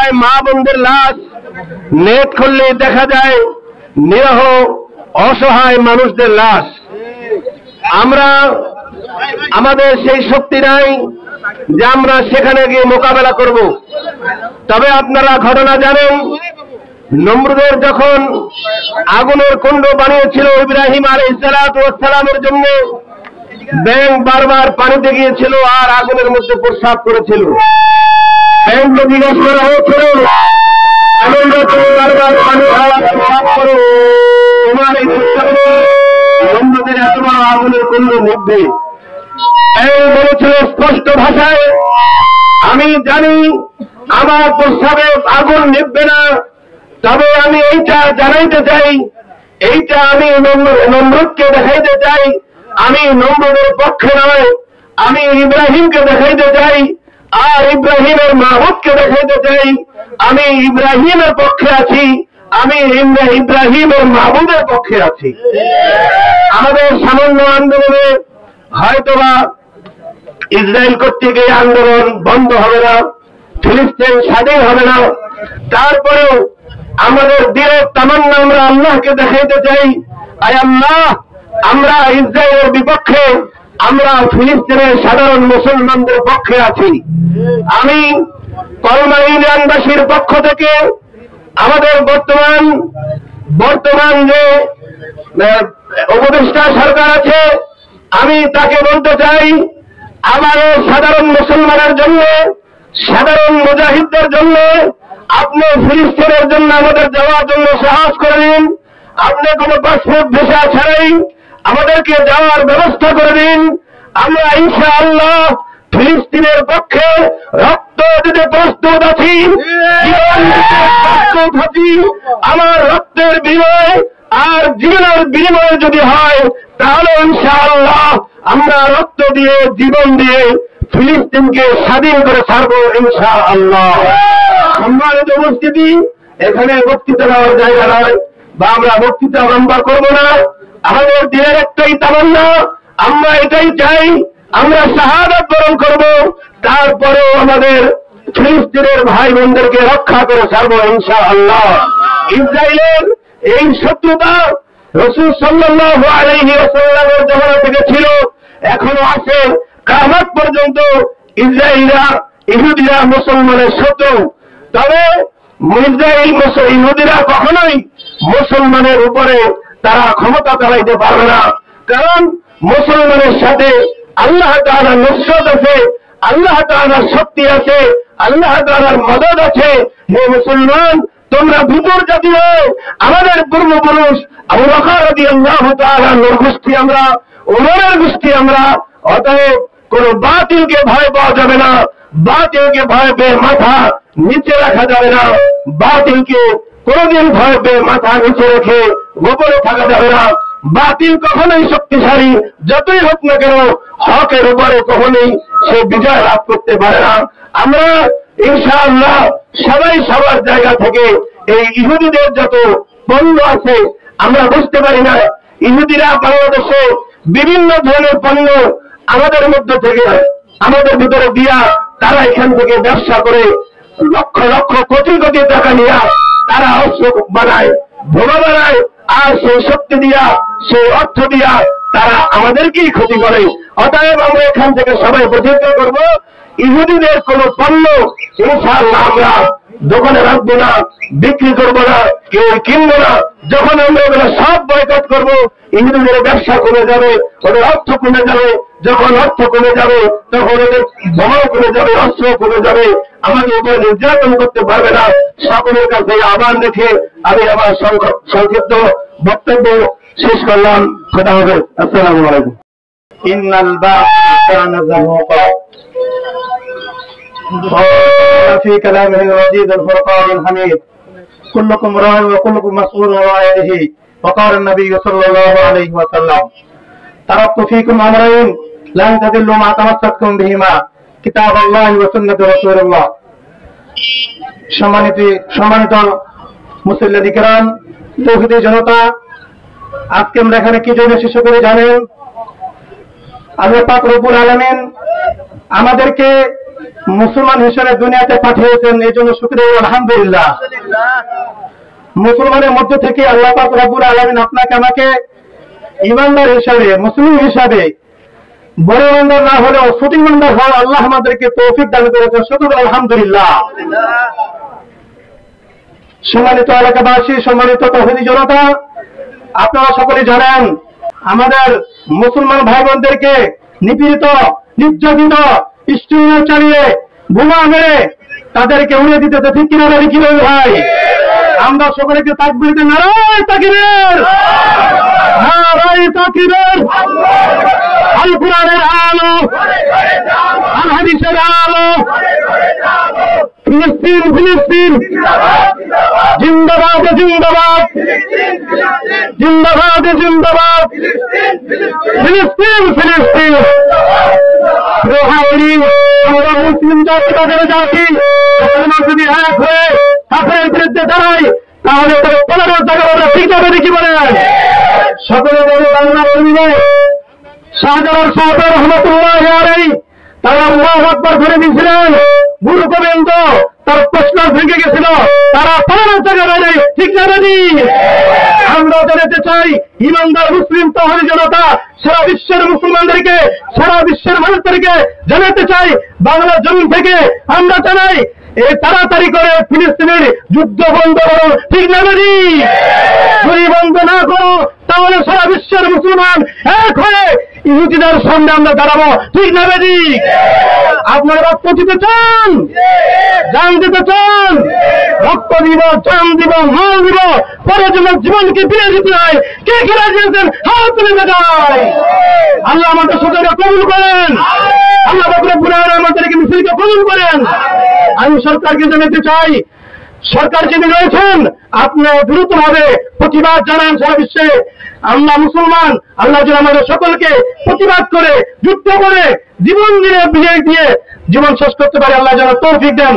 যায় মা বোনদের লাশ, নেট খুললে দেখা যায় নিরহ অসহায় মানুষদের লাশ। আমরা আমাদের সেই শক্তি নাই যে আমরা সেখানে গিয়ে মোকাবেলা করব। তবে আপনারা ঘটনা জানেন, নমরুদের যখন আগুনের কুণ্ড বানিয়েছিল ইব্রাহিম আলাইহিস সালামের জন্য, ব্যাঙ বারবার পানিতে গিয়েছিল আর আগুনের মধ্যে প্রস্রাব করেছিল। ব্যাঙকে জিজ্ঞেস করা হয়েছিল, বারবার পানি প্রস্রাব করো, তোমার এই নমরুদের এত বড় আগুনের কুণ্ড নিভবে? ব্যাঙ বলেছিল স্পষ্ট ভাষায়, আমি জানি আমার প্রস্রাবে আগুন নিভবে না, তবে আমি এইটা জানাইতে চাই, এইটা আমি নমরুদকে দেখাইতে চাই, আমি নমরুদের পক্ষে নয়, আমি ইব্রাহিমকে দেখাইতে চাই, আর ইব্রাহিমের মাহবুবকে দেখাইতে চাই, আমি ইব্রাহিমের পক্ষে আছি, আমি ইব্রাহিমের মাহবুবের পক্ষে আছি। আমাদের সামান্য আন্দোলনে হয়তোবা ইসরায়েল কর্তৃক এই আন্দোলন বন্ধ হবে না, ফিলিস্তিন স্বাধীন হবে না, তারপরেও আমাদের দিলের তামান্না আমরা আল্লাহকে দেখাইতে চাই, আয় আল্লাহ, আমরা ইসরায়েলের বিপক্ষে, আমরা ফিলিস্তিনের সাধারণ মুসলমানদের পক্ষে আছি। আমি কলমা ইউনিয়নবাসীর পক্ষ থেকে আমাদের বর্তমান যে উপদেষ্টা সরকার আছে, আমি তাকে বলতে চাই, আমাদের সাধারণ মুসলমানের জন্য, সাধারণ মুজাহিদদের জন্য আপনি ফিলিস্তিনের জন্য আমাদের যাওয়ার জন্য সাহস করে দিন। আপনি কোনো পাসপোর্ট ভিসা ছাড়াই আমাদেরকে যাওয়ার ব্যবস্থা করে দিন। আমরা ইনশাআল্লাহ ফিলিস্তিনের পক্ষে রক্ত দিতে প্রস্তুত আছি, জীবন দিতে প্রস্তুত আছি। আমার রক্তের বিনিময় আর জীবনের বিনিময় যদি হয়, তাহলে ইনশাআল্লাহ আমরা রক্ত দিয়ে, জীবন দিয়ে ফিলিস্তিনকে স্বাধীন করে ছাড়বো ইনশাআল্লাহ। সম্মানিত উপস্থিতি, এখানে বক্তৃতা দেওয়ার জায়গা নয়, বা আমরা বক্তৃতা লম্বা করবো না। আমাদের দিনের একটাই তামান্না, আমরা এটাই চাই, আমরা শাহাদাত বরণ করব, তারপরেও আমাদের ফিলিস্তিনের ভাই বোনদেরকে রক্ষা করে ছাড়বো ইনশাআল্লাহ। ইসরায়েলের এই শত্রুতা রাসূল সাল্লাল্লাহু আলাইহি ওয়াসাল্লামের জামানা থেকে ছিল, এখনো আছে, কিয়ামত পর্যন্ত ইহুদিরা মুসলমানের শত্রু। তবে ইহুদিরা কখনোই মুসলমানের উপরে তারা ক্ষমতা চালাইতে পারবে না, কারণ মুসলমানের সাথে আল্লাহ তাআলার নুসরত আছে, আল্লাহ তাআলার শক্তি আছে, আল্লাহ তাআলার মদদ আছে। হে মুসলমান, তোমরা বিপুর জাতি নয়, আমাদের পূর্বপুরুষ আবু বকর রাদিয়াল্লাহু তাআলা নূর গোষ্ঠী আমরা, ওমরের গোষ্ঠী আমরা। অতএব কোন বাতিলকে ভয় পাওয়া যাবে না, বাতিলকে ভয় পেয়ে মাথা নিচে রাখা যাবে না, বাতিলকে কোনদিন ভয় পেয়ে মাথা নিচে রেখে গোপনে থাকা যাবে না। বাতিল কখনোই শক্তিশালী যতই হোক না কেন, হকের উপরে কখনোই সে বিজয় লাভ করতে পারে না। আমরা ইনশাআল্লাহ সবাই সবার জায়গা থেকে এই ইহুদিদের যত পণ্য আছে, আমরা বুঝতে পারি না, ইহুদিরা বাংলাদেশে বিভিন্ন ধরনের পণ্য আমাদের মধ্যে থেকে, আমাদের ভিতরে দিয়া তারা এখান থেকে ব্যবসা করে লক্ষ লক্ষ কোটি কোটি টাকা নিয়ে তারা অস্ত্র বানায়, বোমা বানায়, আর সেই শক্তি দিয়া, সেই অর্থ দিয়া তারা আমাদেরকেই ক্ষতি করে। অতএব আমরা এখান থেকে সবাই প্রতিজ্ঞা করব, ইহুদিদের কোন পণ্য ইনশাআল্লাহ আমরা দোকানে রাখবো না, বিক্রি করবো না, কেউ কিনবো না। যখন আমরা এগুলো সব বয়কট করবো, ইহুদিদের ব্যবসা কমে যাবে, ওদের অর্থ কমে যাবে। যখন অর্থ কমে যাবে, তখন ওদের বোমাও কমে যাবে, অস্ত্র কমে যাবে, আমাদের উপরে নির্যাতন করতে পারবে না। সকলের কাছে আহ্বান রেখে আমি আমার সংক্ষিপ্ত বক্তব্য শেষ করলাম। খোদা হাফেজ। আসসালামু আলাইকুম। ইন্নাল বা'থা কানা যাহুকা في كلامه المجيد الفرقان الحميد كلكم راع وكلكم مسؤول عن رعيته وقال النبي صلى الله عليه وسلم تركت فيكم امرين لن تضلوا ما تمسكتم بهما كتاب الله وسنة رسول الله। সম্মানিত মুসল্লি কিরাম, তৌহিদি জনতা, আজকে আমরা এখানে কি জন্য শেষ করে জানেন? আল্লাহ পাক রব্বুল আলামিন আমাদেরকে মুসলমান হিসেবে দুনিয়াতে পাঠিয়েছেন, এই জন্য শুকরিয়া আলহামদুলিল্লাহ। মুসলমানের মধ্যে থেকে আল্লাহ পাক রব্বুল আলামিন আপনাকে আমাকে ঈমানদার হিসাবে, মুসলিম হিসাবে বড় ইমানদার না হলেও ছোট ইমানদার হওয়ার আল্লাহ আমাদেরকে তৌফিক দান করেছেন, শুকরিয়া আলহামদুলিল্লাহ। সম্মানিত এলাকাবাসী, সম্মানিত তৌহিদি জনতা, আপনারা সকলে জানেন আমাদের মুসলমান ভাই বোনদেরকে নিপীড়িত, নির্যাতিত, স্টিমার চালিয়ে বোমা মেরে তাদেরকে উড়িয়ে দিতেছে, ঠিক কিনা বলি কি বলবো ভাই? আমরা সকলেকে তাকবীর দিতে নারায়ে তাকবীর, নারায়ে তাকবীর। আল কোরআনের আলো, আল হাদিসের আলো, ফিলিস্তিন ফিলিস্তিন জিন্দাবাদ জিন্দাবাদ, জিন্দাবাদ জিন্দাবাদ, ফিলিস্তিন ফিলিস্তিন। আমরা মুসলিম জাতিবাদের জাতি, যদি এক হয়ে কাফেরের বিরুদ্ধে দাঁড়াই তাহলে তার 15 জায়গা আমরা ঠিক যাবে কি বলেন? সকলে বাংলা বলবে শাহজালাল সাহেব রহমতুল্লাহ আলাইহি তারা আল্লাহু আকবার ধরে দিয়েছিলেন, গুরু গোবিন্দ তার প্রশ্ন ভেঙে গেছিল, তারা 15 জায়গা বাইরে ঠিক যাবে নি। আমরা জানাতে চাই ইমানদার মুসলিম তৌহিদি জনতা, সারা বিশ্বের মুসলমানদেরকে, সারা বিশ্বের মানুষদেরকে জানাতে চাই, বাংলা জমিন থেকে আমরা জানাই এই তাড়াতাড়ি করে ফিলিস্তিনের যুদ্ধ বন্ধ করো, ঠিক না বলি? যদি বন্ধ না করো তাহলে সারা বিশ্বের মুসলমান এক হয়ে ইহুদিদের সামনে আমরা দাঁড়াবো, ঠিক না বলি? আপনারা রক্ত দিতে চান, জান দিতে চান, রক্ত দিব, জান দিব, মাল দিব, পরের জন্য জীবনকে ফিরে দিতে হয়। কে কে রাজি আছেন হাত তুলে দেখায়। আল্লাহ আমাদের সকলকে কবুল করেন, আল্লাহ রব্বুল আলামিন আমাদেরকে মিছিলকে কবুল করেন। আমি সরকারকে জানাতে চাই, সরকার যিনি রয়েছেন আপনারা দ্রুতভাবে প্রতিবাদ জানান সারা বিশ্বে। আমরা মুসলমান, আল্লাহ যেন আমাদের সকলকে প্রতিবাদ করে, যুদ্ধ করে, জীবন দিয়ে বিজয় দিয়ে জীবন শেষ করতে পারে, আল্লাহ যেন তৌফিক দেন।